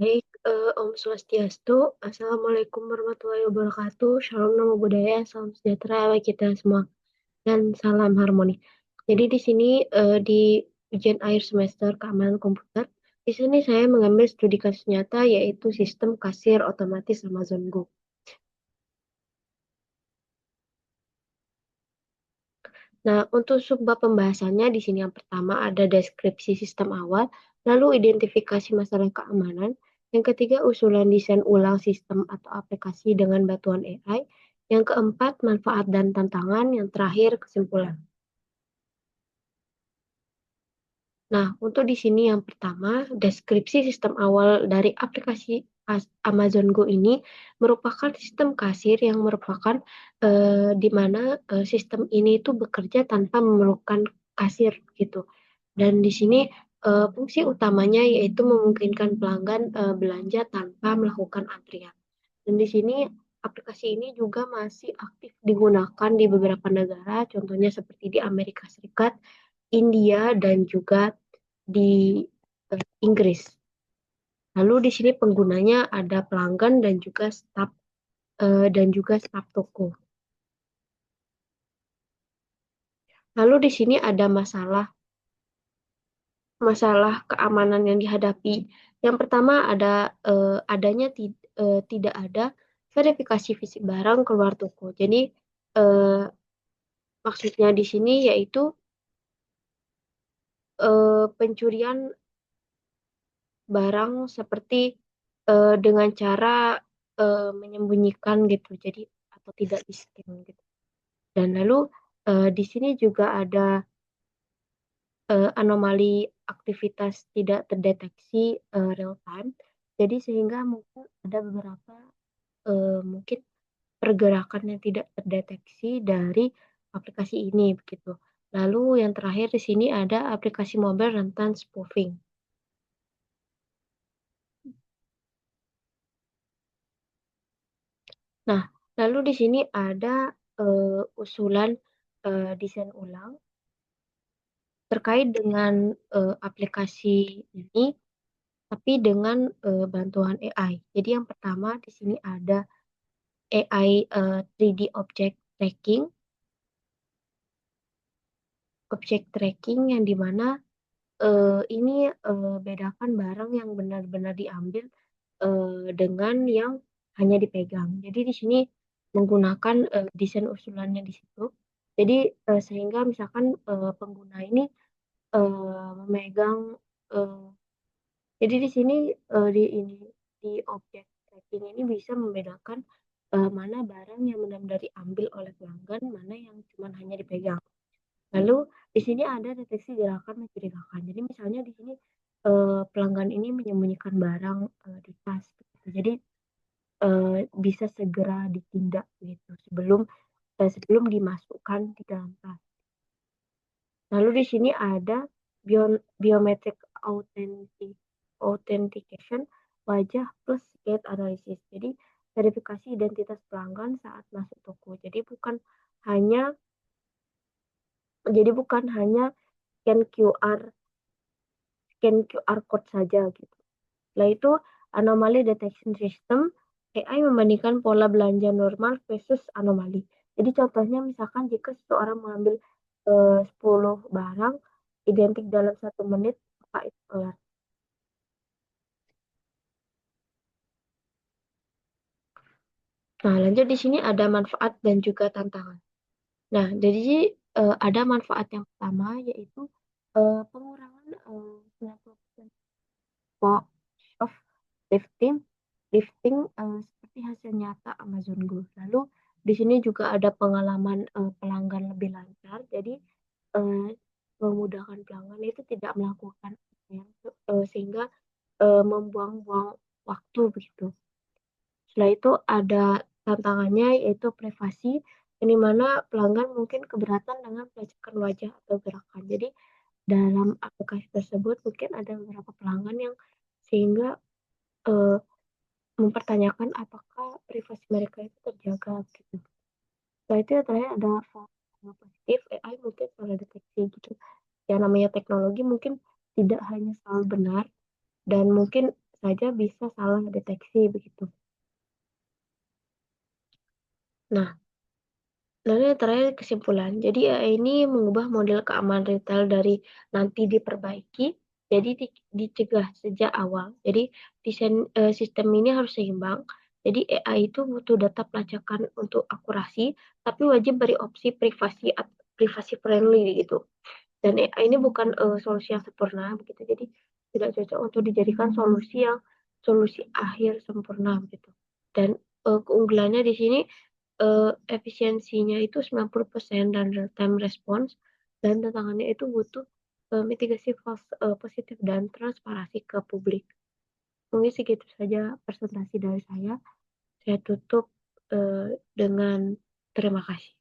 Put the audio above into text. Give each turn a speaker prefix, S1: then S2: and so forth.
S1: Baik, Om Swastiastu. Assalamualaikum warahmatullahi wabarakatuh. Shalom Namo Buddhaya, salam sejahtera bagi kita semua, dan salam harmoni. Jadi di sini di ujian akhir semester keamanan komputer, di sini saya mengambil studi kasus nyata yaitu sistem kasir otomatis Amazon Go. Nah, untuk subbab pembahasannya di sini yang pertama ada deskripsi sistem awal, lalu identifikasi masalah keamanan, yang ketiga usulan desain ulang sistem atau aplikasi dengan bantuan AI, yang keempat manfaat dan tantangan, yang terakhir kesimpulan. Nah, untuk di sini yang pertama, deskripsi sistem awal dari aplikasi Amazon Go ini merupakan sistem kasir yang merupakan di mana sistem ini itu bekerja tanpa memerlukan kasir gitu. Dan di sini fungsi utamanya yaitu memungkinkan pelanggan belanja tanpa melakukan antrian. Dan di sini aplikasi ini juga masih aktif digunakan di beberapa negara, contohnya seperti di Amerika Serikat, India, dan juga di Inggris. Lalu di sini penggunanya ada pelanggan dan juga staf toko. Lalu di sini ada masalah masalah keamanan yang dihadapi. Yang pertama adanya tidak ada verifikasi fisik barang keluar toko. Jadi eh, maksudnya di sini yaitu pencurian barang seperti dengan cara menyembunyikan gitu. Jadi atau tidak di-scan gitu. Dan lalu di sini juga ada anomali aktivitas tidak terdeteksi real time. Jadi sehingga mungkin ada beberapa mungkin pergerakan yang tidak terdeteksi dari aplikasi ini begitu. Lalu yang terakhir di sini ada aplikasi mobile rentan spoofing. Nah, lalu di sini ada usulan desain ulang terkait dengan aplikasi ini, tapi dengan bantuan AI. Jadi yang pertama di sini ada AI 3D object tracking yang dimana ini bedakan barang yang benar-benar diambil dengan yang hanya dipegang. Jadi di sini menggunakan desain usulannya di situ. Jadi sehingga misalkan pengguna ini memegang eh, jadi di sini di objek tracking ini bisa membedakan mana barang yang benar-benar diambil oleh pelanggan, mana yang cuma hanya dipegang. Lalu di sini ada deteksi gerakan mencurigakan. Jadi misalnya di sini pelanggan ini menyembunyikan barang di tas. Gitu. Jadi bisa segera ditindak gitu sebelum dimasukkan di dalam tas. Lalu di sini ada biometric authentication wajah plus gate analysis. Jadi verifikasi identitas pelanggan saat masuk toko. Hanya jadi bukan hanya scan QR scan QR code saja gitu. Setelah itu anomaly detection system AI membandingkan pola belanja normal versus anomali. Jadi contohnya misalkan jika seseorang mengambil 10 barang identik dalam 1 menit, maka itu alert. Nah, lanjut di sini ada manfaat dan juga tantangan. Nah, jadi ada manfaat yang pertama yaitu pengurangan 90% cost of lifting lifting seperti hasil nyata Amazon Go. Lalu di sini juga ada pengalaman pelanggan lebih lancar. Jadi eh, memudahkan pelanggan itu tidak melakukan yang sehingga membuang-buang waktu begitu. Setelah itu ada tantangannya yaitu privasi, di mana pelanggan mungkin keberatan dengan pelacakan wajah atau gerakan. Jadi dalam aplikasi tersebut mungkin ada beberapa pelanggan yang sehingga eh, mempertanyakan apakah privasi mereka itu terjaga gitu. Setelah itu yang terakhir ada faktor positif AI mungkin salah deteksi gitu. Yang namanya teknologi mungkin tidak hanya selalu benar dan mungkin saja bisa salah deteksi begitu. Nah, lalu yang terakhir kesimpulan. Jadi AI ini mengubah model keamanan retail dari nanti diperbaiki, jadi dicegah sejak awal. Jadi desain sistem ini harus seimbang. Jadi AI itu butuh data pelacakan untuk akurasi, tapi wajib beri opsi privasi friendly gitu. Dan AI ini bukan solusi yang sempurna begitu. Jadi tidak cocok untuk dijadikan solusi akhir sempurna begitu. Dan keunggulannya di sini efisiensinya itu 90% dan real time response, dan tantangannya itu butuh mitigasi false positif dan transparansi ke publik. Mungkin segitu saja presentasi dari saya. Saya tutup dengan terima kasih.